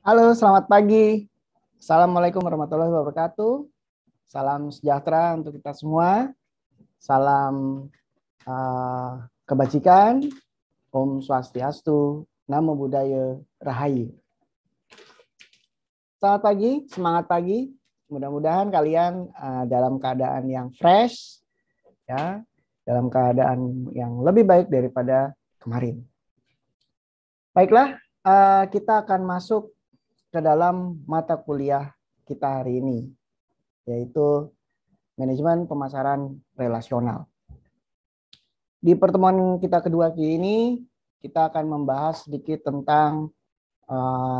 Halo, selamat pagi. Assalamualaikum warahmatullahi wabarakatuh. Salam sejahtera untuk kita semua. Salam kebajikan. Om Swastiastu. Namo Buddhaya. Rahayu. Selamat pagi, semangat pagi. Mudah-mudahan kalian dalam keadaan yang fresh, ya, dalam keadaan yang lebih baik daripada kemarin. Baiklah, kita akan masuk ke dalam mata kuliah kita hari ini, yaitu manajemen pemasaran relasional. Di pertemuan kita kedua ini, kita akan membahas sedikit tentang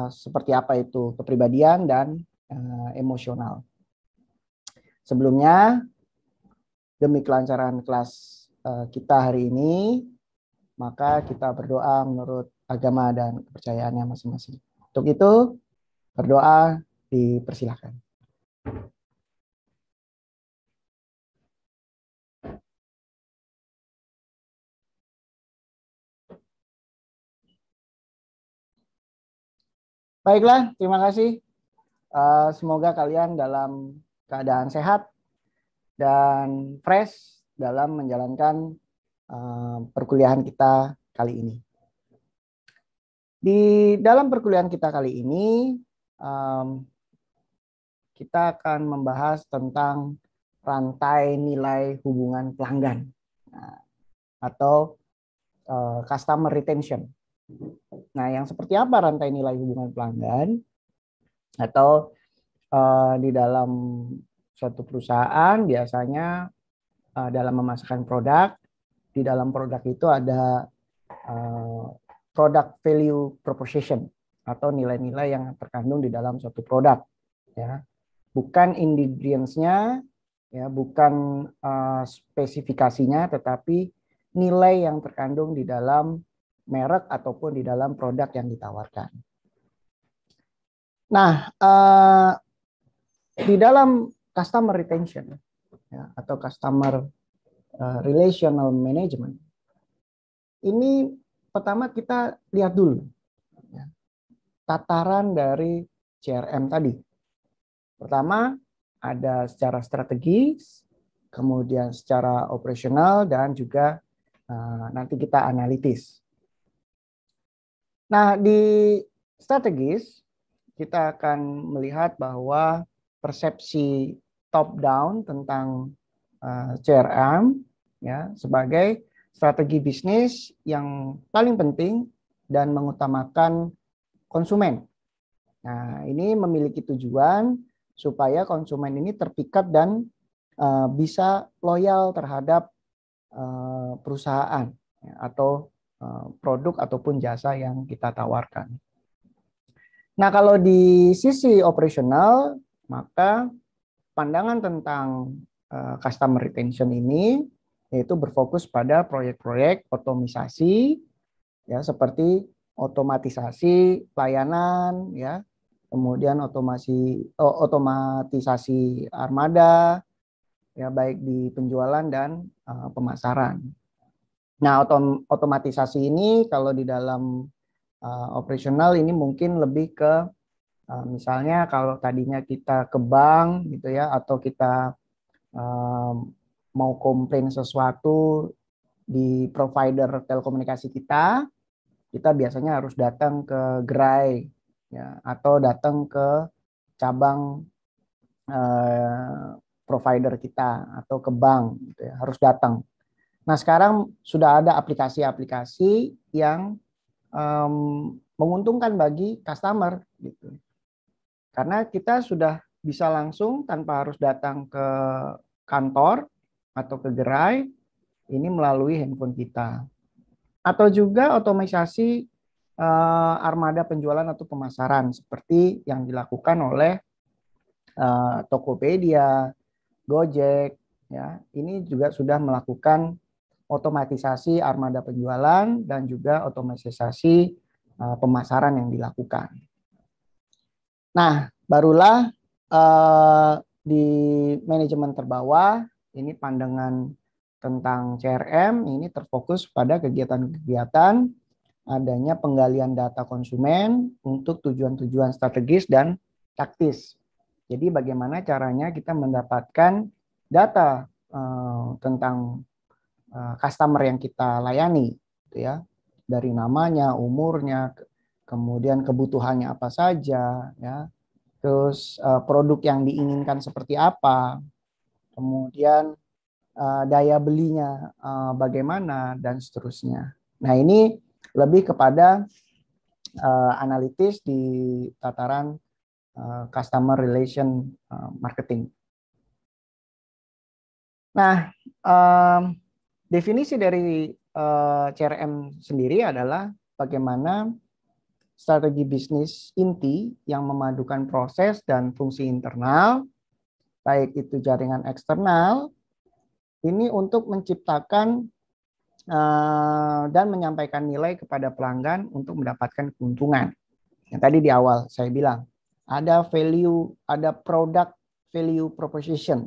seperti apa itu kepribadian dan emosional. Sebelumnya, demi kelancaran kelas kita hari ini, maka kita berdoa menurut agama dan kepercayaannya masing-masing. Untuk itu, berdoa dipersilakan. Baiklah, terima kasih. Semoga kalian dalam keadaan sehat dan fresh dalam menjalankan perkuliahan kita kali ini. Di dalam perkuliahan kita kali ini, kita akan membahas tentang rantai nilai hubungan pelanggan atau customer retention. Nah, yang seperti apa rantai nilai hubungan pelanggan? Atau di dalam suatu perusahaan biasanya dalam memasarkan produk, di dalam produk itu ada product value proposition atau nilai-nilai yang terkandung di dalam suatu produk, ya. Bukan ingredients-nya, ya, bukan spesifikasinya, tetapi nilai yang terkandung di dalam merek ataupun di dalam produk yang ditawarkan. Nah, di dalam customer retention, ya, atau customer relational management, ini pertama kita lihat dulu, ya, tataran dari CRM tadi. Pertama, ada secara strategis, kemudian secara operasional, dan juga nanti kita analitis. Nah, di strategis, kita akan melihat bahwa persepsi top down tentang CRM, ya, sebagai strategi bisnis yang paling penting dan mengutamakan konsumen. Nah, ini memiliki tujuan supaya konsumen ini terpikat dan bisa loyal terhadap perusahaan, ya, atau produk ataupun jasa yang kita tawarkan. Nah, kalau di sisi operasional, maka pandangan tentang customer retention ini yaitu berfokus pada proyek-proyek otomisasi, ya, seperti otomatisasi pelayanan, ya, kemudian otomatisasi armada, ya, baik di penjualan dan pemasaran. Nah, otomatisasi ini kalau di dalam operasional ini mungkin lebih ke misalnya kalau tadinya kita ke bank gitu ya, atau kita mau komplain sesuatu di provider telekomunikasi kita biasanya harus datang ke gerai, ya, atau datang ke cabang provider kita atau ke bank gitu ya, harus datang. Nah, sekarang sudah ada aplikasi-aplikasi yang menguntungkan bagi customer gitu. Karena kita sudah bisa langsung tanpa harus datang ke kantor atau ke gerai, ini melalui handphone kita. Atau juga otomatisasi armada penjualan atau pemasaran seperti yang dilakukan oleh Tokopedia, Gojek, ya. Ini juga sudah melakukan otomatisasi armada penjualan dan juga otomatisasi pemasaran yang dilakukan. Nah, barulah di manajemen terbawah ini pandangan tentang CRM ini terfokus pada kegiatan-kegiatan adanya penggalian data konsumen untuk tujuan-tujuan strategis dan taktis. Jadi bagaimana caranya kita mendapatkan data tentang customer yang kita layani, gitu ya, dari namanya, umurnya, kemudian kebutuhannya apa saja, ya, terus produk yang diinginkan seperti apa, kemudian daya belinya bagaimana, dan seterusnya. Nah, ini lebih kepada analitis di tataran customer relation marketing. Nah, definisi dari CRM sendiri adalah bagaimana strategi bisnis inti yang memadukan proses dan fungsi internal, baik itu jaringan eksternal, ini untuk menciptakan dan menyampaikan nilai kepada pelanggan untuk mendapatkan keuntungan. Yang tadi di awal saya bilang, ada value, ada product value proposition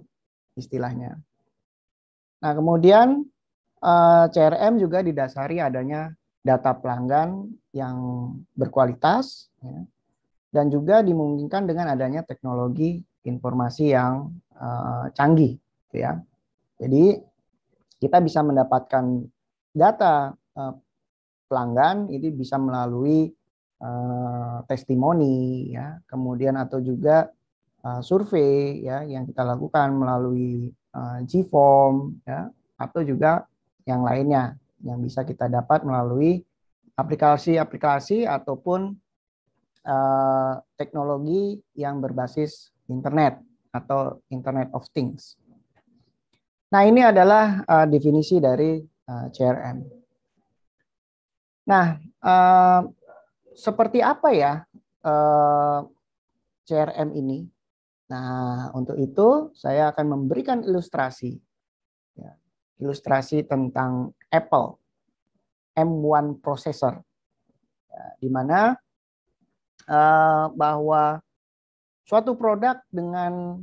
istilahnya. Nah, kemudian CRM juga didasari adanya data pelanggan yang berkualitas, ya, dan juga dimungkinkan dengan adanya teknologi informasi yang canggih, gitu ya. Jadi kita bisa mendapatkan data pelanggan ini bisa melalui testimoni, ya, kemudian atau juga survei, ya, yang kita lakukan melalui G-Form, ya, atau juga yang lainnya yang bisa kita dapat melalui aplikasi-aplikasi ataupun teknologi yang berbasis internet atau Internet of Things. Nah, ini adalah definisi dari CRM. Nah, seperti apa ya CRM ini? Nah, untuk itu saya akan memberikan ilustrasi, ya, ilustrasi tentang Apple M1 processor, ya, di mana bahwa suatu produk dengan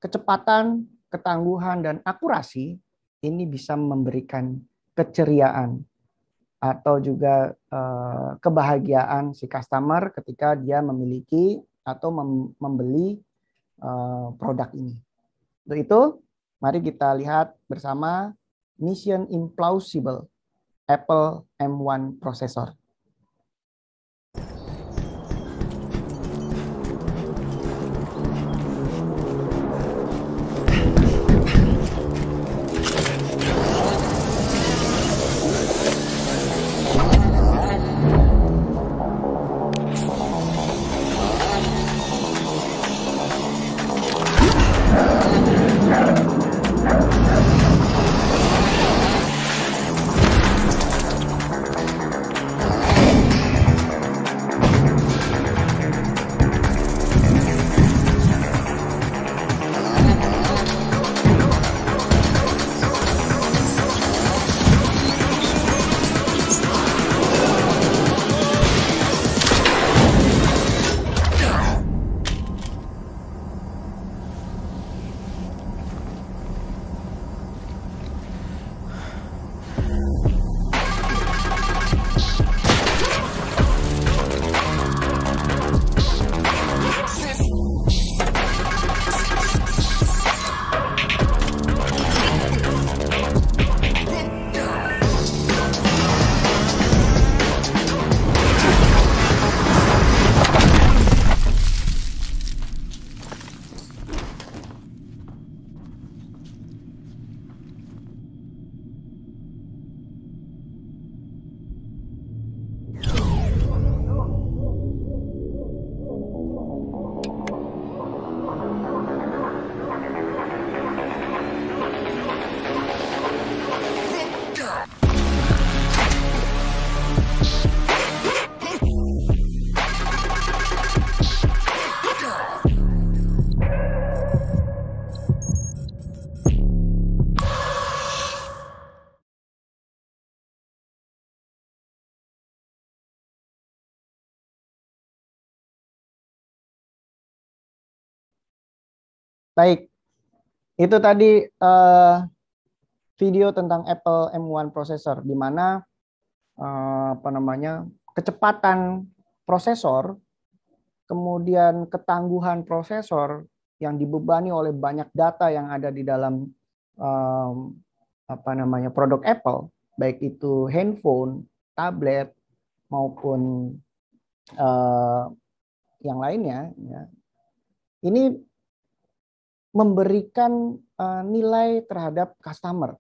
kecepatan, ketangguhan, dan akurasi ini bisa memberikan keceriaan atau juga kebahagiaan si customer ketika dia memiliki atau membeli produk ini. Untuk itu, mari kita lihat bersama Mission Implausible Apple M1 Processor. Baik, itu tadi video tentang Apple M1 processor, di mana kecepatan prosesor, kemudian ketangguhan prosesor yang dibebani oleh banyak data yang ada di dalam produk Apple, baik itu handphone, tablet maupun yang lainnya, ya, ini memberikan nilai terhadap customer.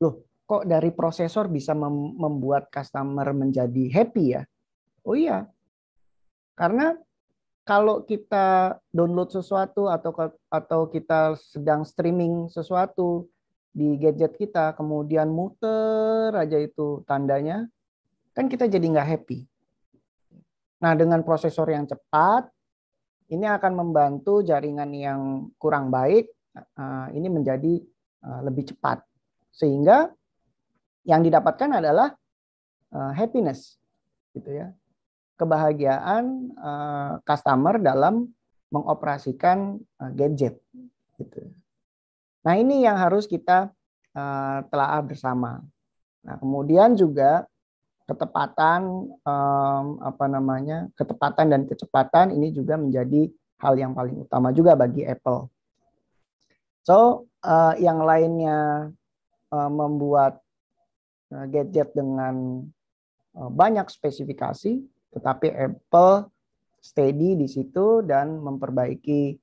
Loh, kok dari prosesor bisa membuat customer menjadi happy ya? Oh iya, karena kalau kita download sesuatu atau kita sedang streaming sesuatu di gadget kita, kemudian muter aja itu tandanya, kan kita jadi nggak happy. Nah, dengan prosesor yang cepat, ini akan membantu jaringan yang kurang baik ini menjadi lebih cepat, sehingga yang didapatkan adalah happiness, gitu ya, kebahagiaan customer dalam mengoperasikan gadget, gitu. Nah, ini yang harus kita telaah bersama. Nah, kemudian juga ketepatan ketepatan dan kecepatan ini juga menjadi hal yang paling utama juga bagi Apple. So, yang lainnya membuat gadget dengan banyak spesifikasi, tetapi Apple steady di situ dan memperbaiki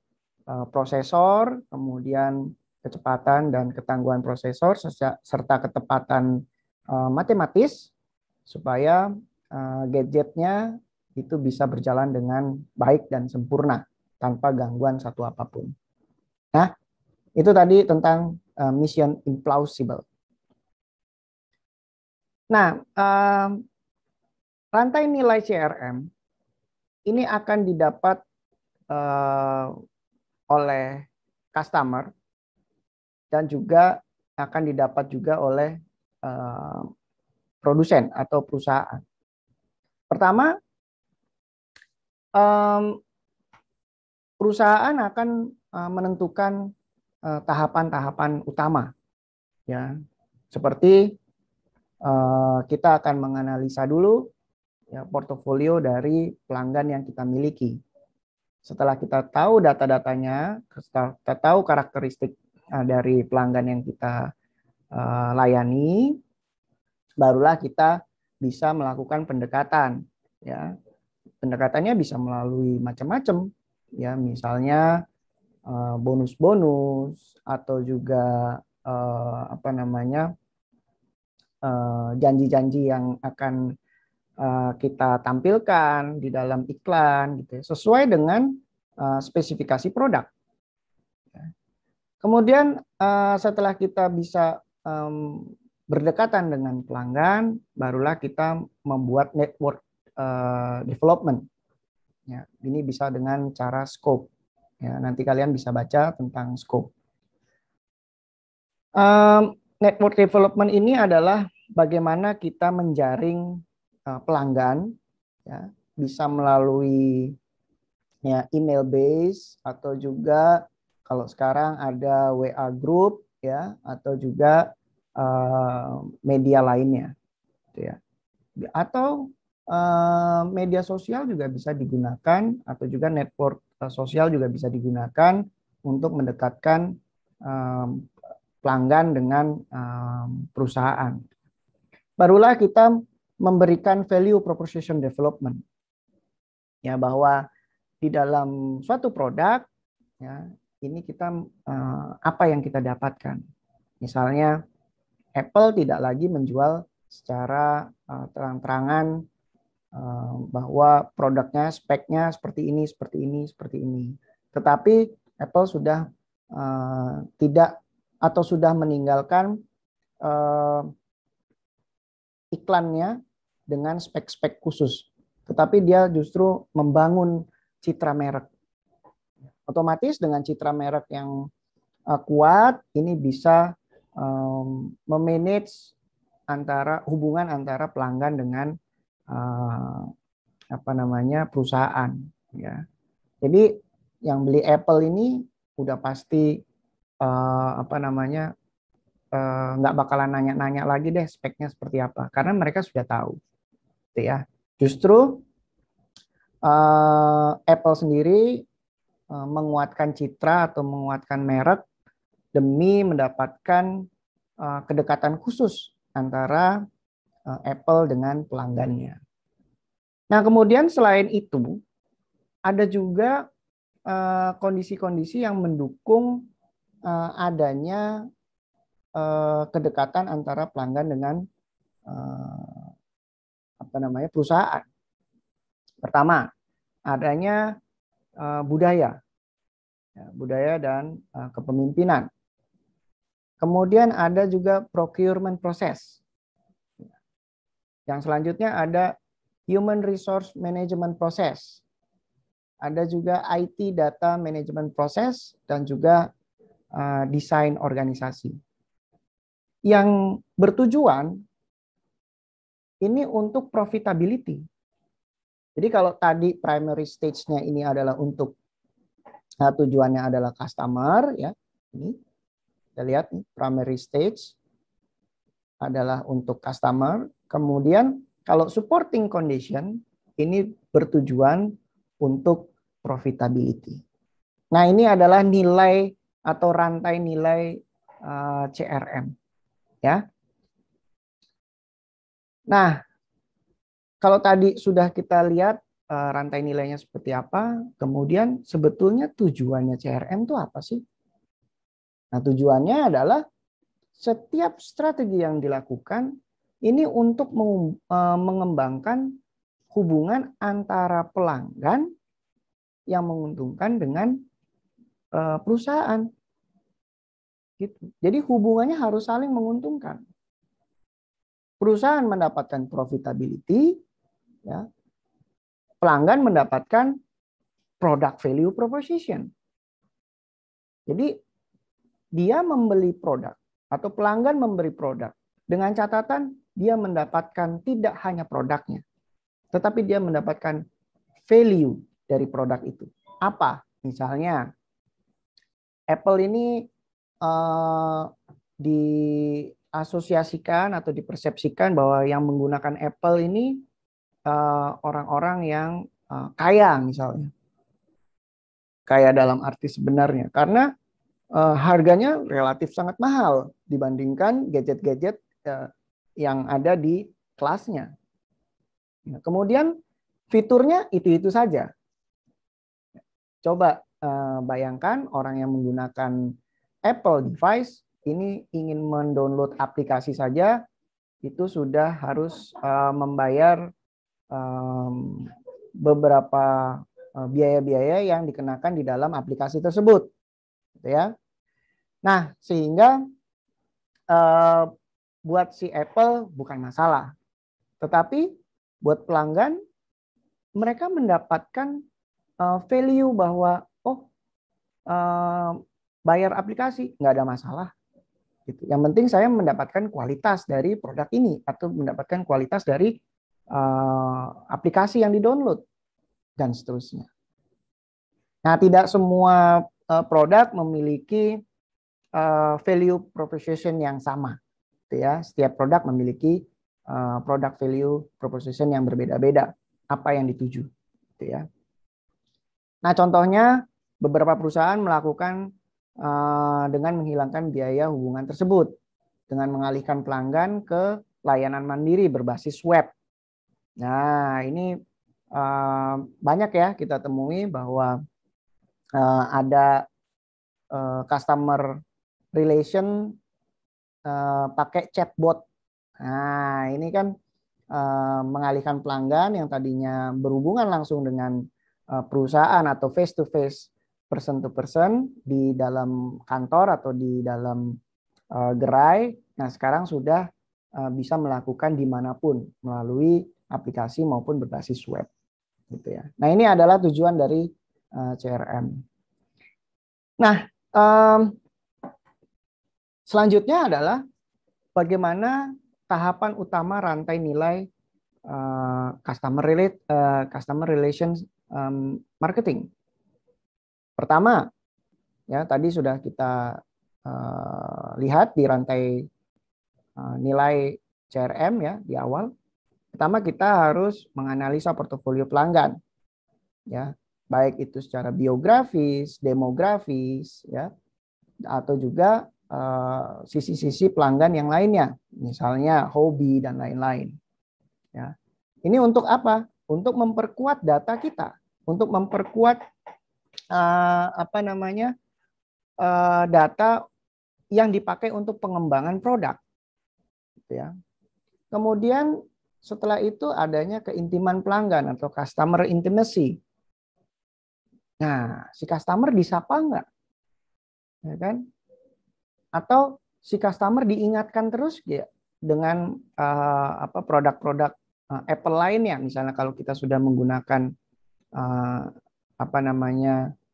prosesor, kemudian kecepatan dan ketangguhan prosesor serta ketepatan matematis supaya gadgetnya itu bisa berjalan dengan baik dan sempurna tanpa gangguan satu apapun. Nah, itu tadi tentang mission implausible. Nah, rantai nilai CRM ini akan didapat oleh customer dan juga akan didapat juga oleh produsen atau perusahaan. Pertama, perusahaan akan menentukan tahapan-tahapan utama, ya, seperti kita akan menganalisa dulu ya portofolio dari pelanggan yang kita miliki. Setelah kita tahu data-datanya, kita tahu karakteristik dari pelanggan yang kita layani, barulah kita bisa melakukan pendekatan. Ya, pendekatannya bisa melalui macam-macam. Ya, misalnya bonus-bonus atau juga janji-janji yang akan kita tampilkan di dalam iklan, gitu ya, sesuai dengan spesifikasi produk. Kemudian setelah kita bisa berdekatan dengan pelanggan, barulah kita membuat network development. Ya, ini bisa dengan cara scope. Ya, nanti kalian bisa baca tentang scope. Network development ini adalah bagaimana kita menjaring pelanggan, ya, bisa melalui ya email base atau juga kalau sekarang ada WA group, ya, atau juga media lainnya, gitu ya. Atau media sosial juga bisa digunakan, atau juga network sosial juga bisa digunakan untuk mendekatkan pelanggan dengan perusahaan. Barulah kita memberikan value proposition development, ya, bahwa di dalam suatu produk, ya, ini kita apa yang kita dapatkan. Misalnya Apple tidak lagi menjual secara terang-terangan bahwa produknya speknya seperti ini, seperti ini, seperti ini. Tetapi Apple sudah tidak atau sudah meninggalkan iklannya dengan spek-spek khusus, tetapi dia justru membangun citra merek. Otomatis dengan citra merek yang kuat, ini bisa memanage hubungan antara pelanggan dengan perusahaan. Ya, jadi yang beli Apple ini udah pasti nggak bakalan nanya-nanya lagi deh speknya seperti apa, karena mereka sudah tahu, gitu ya. Justru Apple sendiri menguatkan citra atau menguatkan merek demi mendapatkan kedekatan khusus antara Apple dengan pelanggannya. Nah, kemudian selain itu, ada juga kondisi-kondisi yang mendukung adanya kedekatan antara pelanggan dengan perusahaan. Pertama, adanya budaya dan kepemimpinan. Kemudian ada juga procurement process. Yang selanjutnya ada human resource management process. Ada juga IT data management process dan juga desain organisasi. Yang bertujuan ini untuk profitability. Jadi kalau tadi primary stage-nya ini adalah untuk tujuannya adalah customer, ya. Ini kita lihat nih, primary stage adalah untuk customer. Kemudian kalau supporting condition ini bertujuan untuk profitability. Nah, ini adalah nilai atau rantai nilai CRM, ya. Nah, kalau tadi sudah kita lihat rantai nilainya seperti apa, kemudian sebetulnya tujuannya CRM itu apa sih? Nah, tujuannya adalah setiap strategi yang dilakukan ini untuk mengembangkan hubungan antara pelanggan yang menguntungkan dengan perusahaan. Gitu. Jadi hubungannya harus saling menguntungkan. Perusahaan mendapatkan profitability, ya. Pelanggan mendapatkan product value proposition. Jadi dia membeli produk atau pelanggan memberi produk dengan catatan dia mendapatkan tidak hanya produknya, tetapi dia mendapatkan value dari produk itu. Apa? Misalnya Apple ini diasosiasikan atau dipersepsikan bahwa yang menggunakan Apple ini orang-orang yang kaya misalnya. Kaya dalam arti sebenarnya. Karena harganya relatif sangat mahal dibandingkan gadget-gadget yang ada di kelasnya. Nah, kemudian fiturnya itu-itu saja. Coba bayangkan orang yang menggunakan Apple device ini ingin mendownload aplikasi saja itu sudah harus membayar beberapa biaya-biaya yang dikenakan di dalam aplikasi tersebut, gitu ya. Nah, sehingga buat si Apple bukan masalah, tetapi buat pelanggan mereka mendapatkan value bahwa bayar aplikasi nggak ada masalah. Gitu. Yang penting saya mendapatkan kualitas dari produk ini atau mendapatkan kualitas dari aplikasi yang di-download dan seterusnya. Nah, tidak semua produk memiliki value proposition yang sama, gitu ya. Setiap produk memiliki product value proposition yang berbeda-beda. Apa yang dituju, gitu ya. Nah, contohnya beberapa perusahaan melakukan dengan menghilangkan biaya hubungan tersebut dengan mengalihkan pelanggan ke layanan mandiri berbasis web. Nah, ini banyak ya kita temui bahwa ada customer relation pakai chatbot. Nah, ini kan mengalihkan pelanggan yang tadinya berhubungan langsung dengan perusahaan atau face to face, person to person di dalam kantor atau di dalam gerai. Nah, sekarang sudah bisa melakukan dimanapun melalui aplikasi maupun berbasis web, gitu ya. Nah, ini adalah tujuan dari CRM. Nah, selanjutnya adalah bagaimana tahapan utama rantai nilai customer relations marketing. Pertama, ya tadi sudah kita lihat di rantai nilai CRM ya di awal. Pertama kita harus menganalisa portofolio pelanggan, ya, baik itu secara biografis, demografis, ya, atau juga sisi-sisi pelanggan yang lainnya, misalnya hobi dan lain-lain. Ya, ini untuk apa? Untuk memperkuat data kita, untuk memperkuat data yang dipakai untuk pengembangan produk, ya. Kemudian setelah itu adanya keintiman pelanggan atau customer intimacy. Nah, si customer disapa enggak? Ya kan? Atau si customer diingatkan terus ya dengan produk-produk Apple lainnya. Misalnya kalau kita sudah menggunakan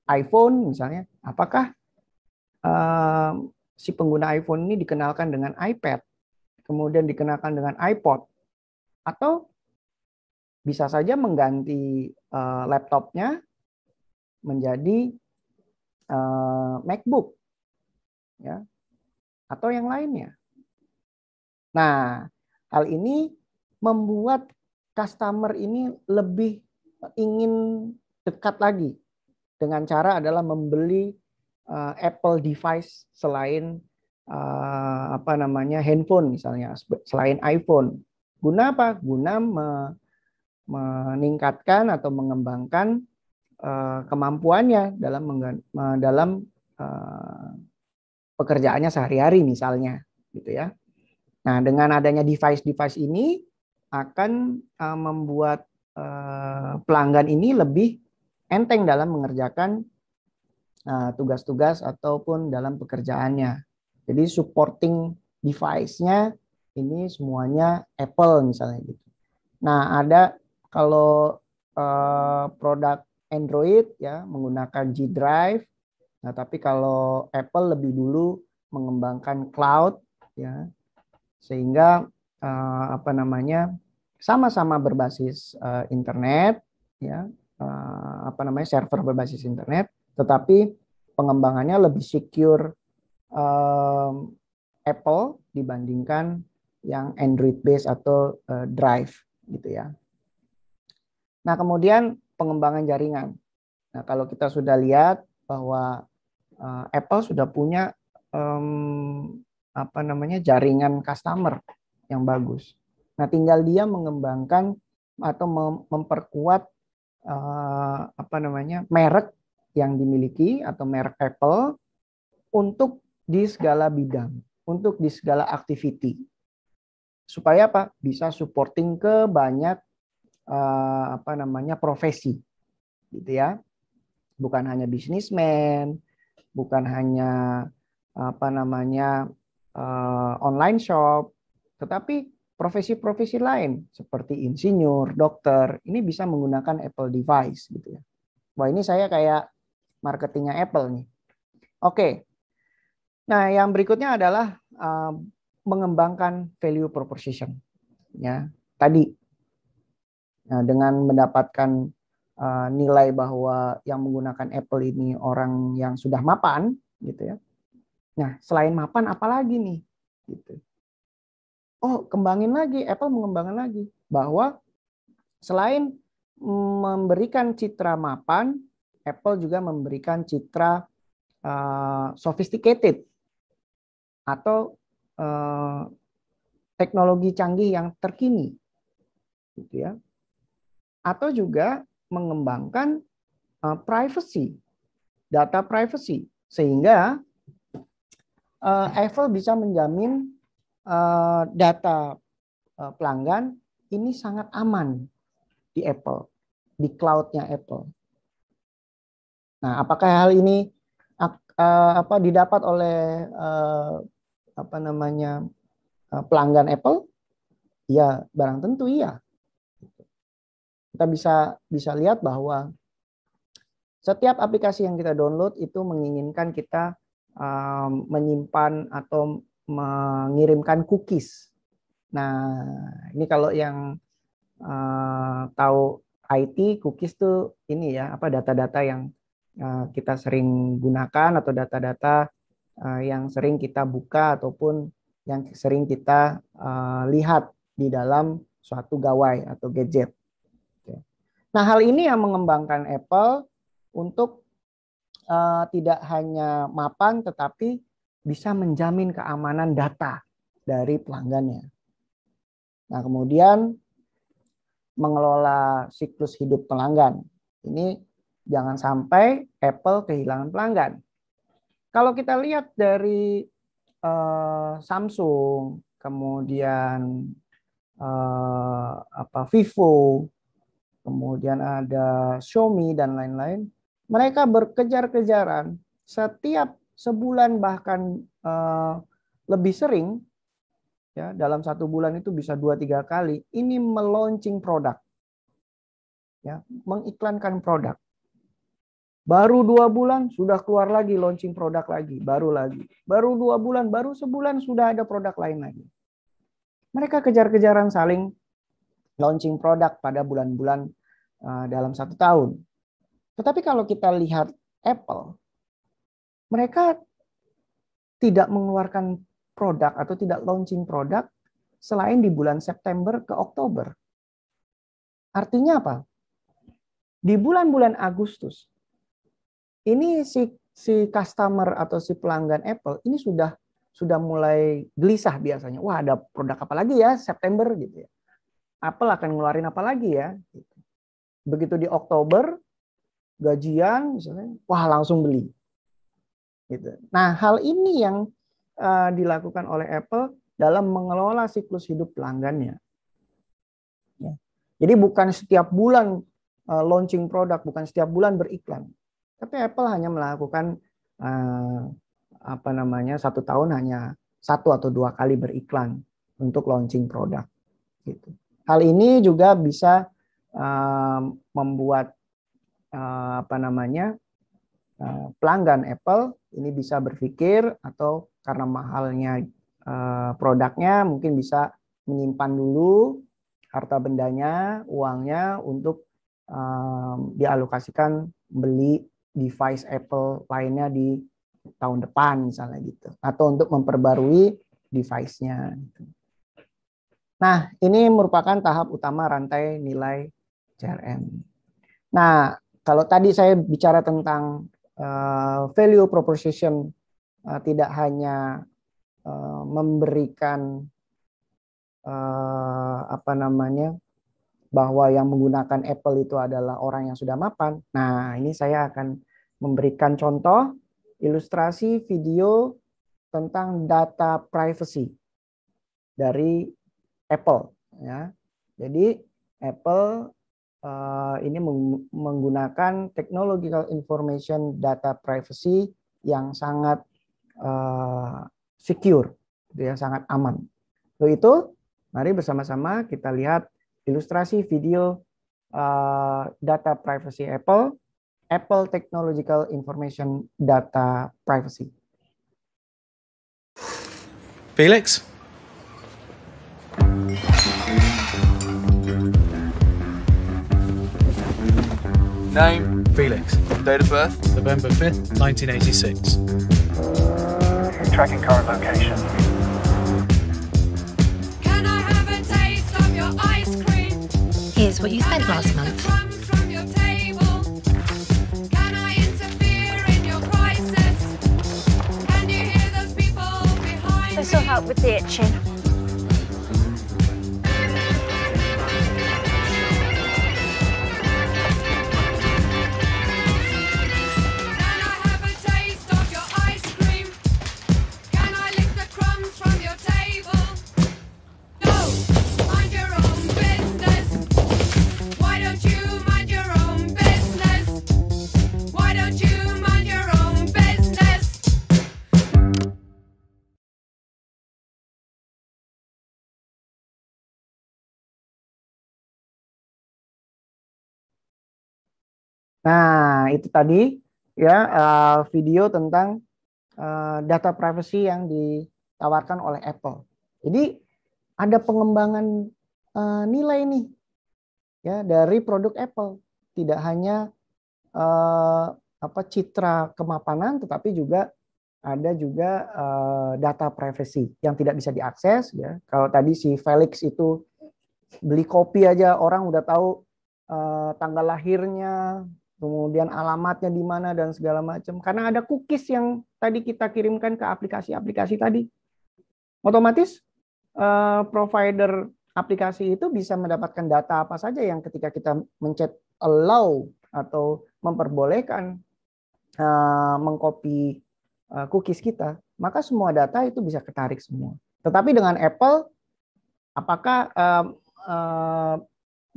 iPhone misalnya, apakah si pengguna iPhone ini dikenalkan dengan iPad, kemudian dikenalkan dengan iPod, atau bisa saja mengganti laptopnya menjadi MacBook, ya, atau yang lainnya. Nah, hal ini membuat customer ini lebih ingin dekat lagi dengan cara adalah membeli Apple device selain handphone misalnya, selain iPhone. Guna apa? Guna meningkatkan atau mengembangkan kemampuannya dalam pekerjaannya sehari-hari misalnya, gitu ya. Nah, dengan adanya device-device ini akan membuat pelanggan ini lebih enteng dalam mengerjakan tugas-tugas ataupun dalam pekerjaannya. Jadi supporting device-nya ini semuanya Apple misalnya gitu. Nah, ada kalau produk Android ya menggunakan G Drive. Nah, tapi kalau Apple lebih dulu mengembangkan cloud ya, sehingga sama-sama berbasis internet ya, server berbasis internet, tetapi pengembangannya lebih secure Apple dibandingkan yang Android based atau Drive gitu ya. Nah, kemudian pengembangan jaringan. Nah, kalau kita sudah lihat bahwa Apple sudah punya jaringan customer yang bagus. Nah, tinggal dia mengembangkan atau memperkuat merek yang dimiliki atau merek Apple untuk di segala bidang, untuk di segala activity. Supaya apa? Bisa supporting ke banyak profesi gitu ya. Bukan hanya bisnismen, bukan hanya online shop, tetapi profesi-profesi lain seperti insinyur, dokter, ini bisa menggunakan Apple device gitu ya. Wah, ini saya kayak marketingnya Apple nih. Oke. Nah, yang berikutnya adalah mengembangkan value proposition. Ya, tadi dengan mendapatkan nilai bahwa yang menggunakan Apple ini orang yang sudah mapan, gitu ya. Nah, selain mapan, apalagi nih? Gitu. Oh, kembangin lagi, Apple mengembangkan lagi bahwa selain memberikan citra mapan, Apple juga memberikan citra sophisticated atau teknologi canggih yang terkini, gitu ya. Atau juga mengembangkan privacy, data privacy, sehingga Apple bisa menjamin data pelanggan ini sangat aman di Apple, di cloud-nya Apple. Nah, apakah hal ini didapat oleh pelanggan Apple? Ya, barang tentu iya. Kita bisa lihat bahwa setiap aplikasi yang kita download itu menginginkan kita menyimpan atau mengirimkan cookies. Nah, ini kalau yang tahu IT, cookies tuh ini ya, data-data yang kita sering gunakan atau data-data yang sering kita buka ataupun yang sering kita lihat di dalam suatu gawai atau gadget. Nah, hal ini yang mengembangkan Apple untuk tidak hanya mapan tetapi bisa menjamin keamanan data dari pelanggannya. Nah, kemudian mengelola siklus hidup pelanggan. Ini jangan sampai Apple kehilangan pelanggan. Kalau kita lihat dari Samsung, kemudian Vivo, kemudian ada Xiaomi dan lain-lain, mereka berkejar-kejaran setiap sebulan bahkan lebih sering, ya dalam satu bulan itu bisa 2-3 kali ini meluncing produk, ya mengiklankan produk. Baru 2 bulan sudah keluar lagi launching produk lagi, baru 2 bulan, baru sebulan sudah ada produk lain lagi. Mereka kejar-kejaran saling launching produk pada bulan-bulan dalam 1 tahun. Tetapi kalau kita lihat Apple, mereka tidak mengeluarkan produk atau tidak launching produk selain di bulan September ke Oktober. Artinya apa? Di bulan-bulan Agustus, ini si customer atau si pelanggan Apple ini sudah mulai gelisah biasanya. Wah, ada produk apa lagi ya September gitu ya. Apple akan ngeluarin apa lagi ya? Begitu di Oktober gajian misalnya, wah langsung beli. Gitu. Nah, hal ini yang dilakukan oleh Apple dalam mengelola siklus hidup pelanggannya. Ya. Jadi bukan setiap bulan launching produk, bukan setiap bulan beriklan. Tapi Apple hanya melakukan 1 tahun hanya 1 atau 2 kali beriklan untuk launching produk. Gitu. Hal ini juga bisa membuat pelanggan Apple ini bisa berpikir atau karena mahalnya produknya mungkin bisa menyimpan dulu harta bendanya, uangnya untuk dialokasikan beli device Apple lainnya di tahun depan misalnya gitu, atau untuk memperbarui device-nya. Nah, ini merupakan tahap utama rantai nilai CRM. Nah, kalau tadi saya bicara tentang value proposition, tidak hanya memberikan bahwa yang menggunakan Apple itu adalah orang yang sudah mapan. Nah, ini saya akan memberikan contoh ilustrasi video tentang data privacy dari Apple. Ya. Jadi Apple ini menggunakan technological information data privacy yang sangat secure, yang sangat aman. Untuk itu, mari bersama-sama kita lihat ilustrasi video data privacy Apple Technological Information Data Privacy. Felix? Name? Felix. Date of birth? November 5th, 1986. Tracking current location. Can I have a taste of your ice cream? Here's what you spent last month. Crumbs from your table. Can I interfere in your crisis? Can you hear those people behind This will me? help with the itching. Can I have a taste of your ice cream? Can I lick the crumbs from your table? No, mind your own business. Why don't you mind your own business? Why don't you mind your own business? Nah, itu tadi ya video tentang data privacy yang ditawarkan oleh Apple. Jadi ada pengembangan nilai nih ya dari produk Apple. Tidak hanya citra kemapanan, tetapi juga ada juga data privacy yang tidak bisa diakses ya. Kalau tadi si Felix itu beli kopi aja orang udah tahu tanggal lahirnya, kemudian alamatnya di mana dan segala macam. Karena ada cookies yang tadi kita kirimkan ke aplikasi-aplikasi tadi. Otomatis provider aplikasi itu bisa mendapatkan data apa saja yang ketika kita mencet allow atau memperbolehkan mengcopy cookies kita, maka semua data itu bisa ketarik semua. Tetapi dengan Apple, apakah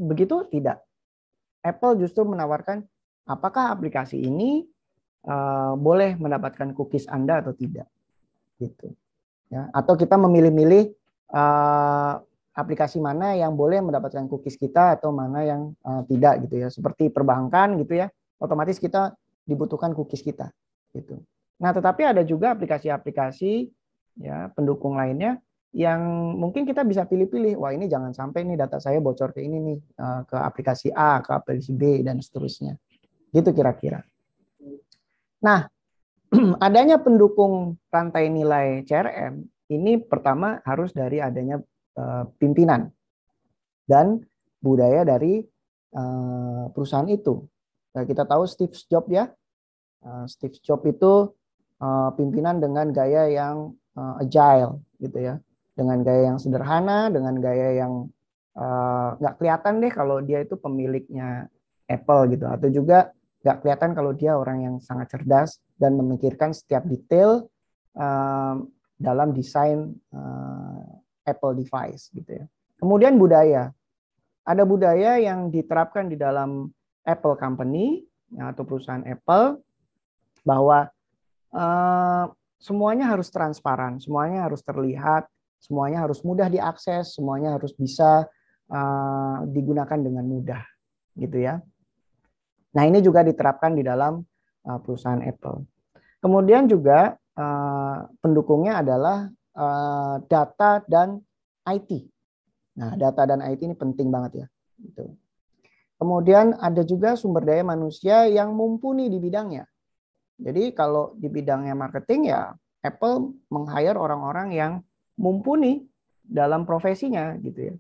begitu? Tidak. Apple justru menawarkan apakah aplikasi ini boleh mendapatkan cookies Anda atau tidak, gitu. Ya, atau kita memilih-milih aplikasi mana yang boleh mendapatkan cookies kita atau mana yang tidak, gitu ya. Seperti perbankan, gitu ya. Otomatis kita dibutuhkan cookies kita, gitu. Nah, tetapi ada juga aplikasi-aplikasi ya pendukung lainnya yang mungkin kita bisa pilih-pilih. Wah, ini jangan sampai nih data saya bocor ke ini nih, ke aplikasi A, ke aplikasi B dan seterusnya. Gitu kira-kira. Nah, adanya pendukung rantai nilai CRM ini pertama harus dari adanya pimpinan dan budaya dari perusahaan itu. Nah, kita tahu Steve Jobs ya. Steve Jobs itu pimpinan dengan gaya yang agile gitu ya, dengan gaya yang sederhana, dengan gaya yang nggak kelihatan deh kalau dia itu pemiliknya Apple gitu, atau juga nggak kelihatan kalau dia orang yang sangat cerdas dan memikirkan setiap detail dalam desain Apple device gitu ya. Kemudian budaya, ada budaya yang diterapkan di dalam Apple Company atau perusahaan Apple bahwa semuanya harus transparan, semuanya harus terlihat, semuanya harus mudah diakses, semuanya harus bisa digunakan dengan mudah, gitu ya. Nah, ini juga diterapkan di dalam perusahaan Apple. Kemudian juga pendukungnya adalah data dan IT. Nah, data dan IT ini penting banget ya. Gitu. Kemudian ada juga sumber daya manusia yang mumpuni di bidangnya. Jadi kalau di bidangnya marketing ya Apple meng-hire orang-orang yang mumpuni dalam profesinya gitu ya.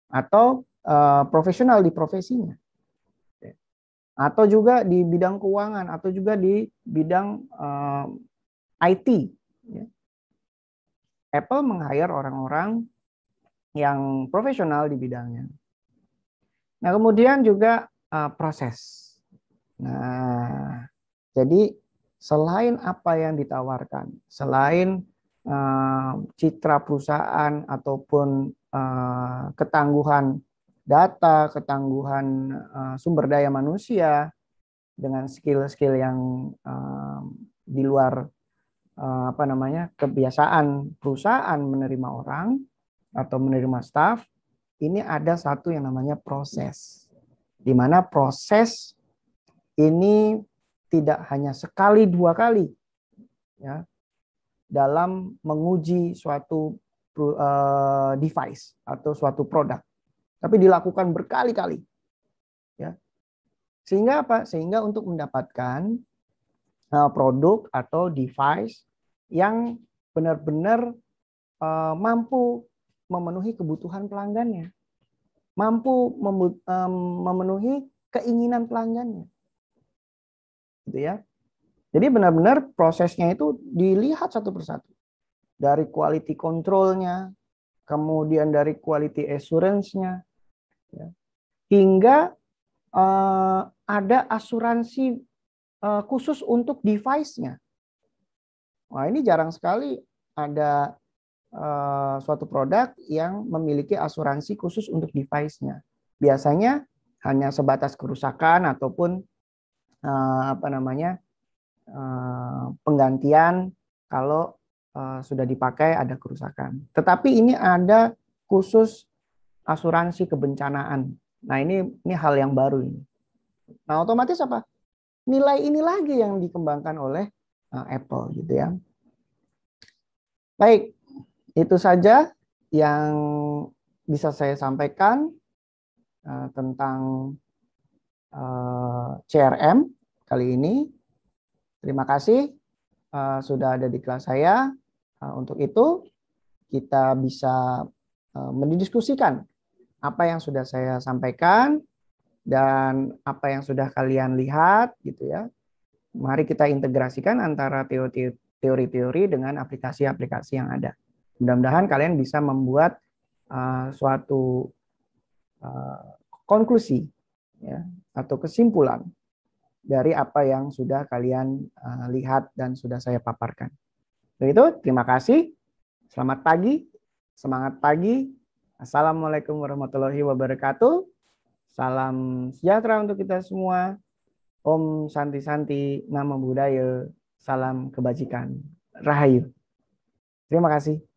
Atau profesional di profesinya. Atau juga di bidang keuangan atau juga di bidang IT ya. Apple meng-hire orang-orang yang profesional di bidangnya. Nah, kemudian juga proses. Nah, jadi selain apa yang ditawarkan, selain citra perusahaan ataupun ketangguhan data, ketangguhan sumber daya manusia dengan skill-skill yang di luar kebiasaan perusahaan menerima orang atau menerima staff, ini ada satu yang namanya proses. Di mana proses ini tidak hanya sekali dua kali ya dalam menguji suatu device atau suatu produk, tapi dilakukan berkali-kali ya. Sehingga apa? Sehingga untuk mendapatkan produk atau device yang benar-benar mampu memenuhi kebutuhan pelanggannya, mampu memenuhi keinginan pelanggannya. Gitu ya. Jadi benar-benar prosesnya itu dilihat satu persatu. Dari quality control-nya, kemudian dari quality assurance-nya, ya, hingga ada asuransi khusus untuk device-nya. Wah, ini jarang sekali ada suatu produk yang memiliki asuransi khusus untuk device-nya. Biasanya hanya sebatas kerusakan ataupun penggantian kalau sudah dipakai ada kerusakan. Tetapi ini ada khusus asuransi kebencanaan. Nah, ini hal yang baru ini. Nah, otomatis apa? Nilai ini lagi yang dikembangkan oleh Apple gitu ya. Baik, itu saja yang bisa saya sampaikan tentang CRM kali ini. Terima kasih. sudah ada di kelas saya. Untuk itu kita bisa mendiskusikan apa yang sudah saya sampaikan dan apa yang sudah kalian lihat gitu ya. Mari kita integrasikan antara teori-teori dengan aplikasi-aplikasi yang ada. Mudah-mudahan kalian bisa membuat suatu konklusi ya, atau kesimpulan dari apa yang sudah kalian lihat dan sudah saya paparkan. Begitu, terima kasih. Selamat pagi, semangat pagi. Assalamualaikum warahmatullahi wabarakatuh. Salam sejahtera untuk kita semua. Om Santi Santi, Namo Buddhaya, salam kebajikan. Rahayu. Terima kasih.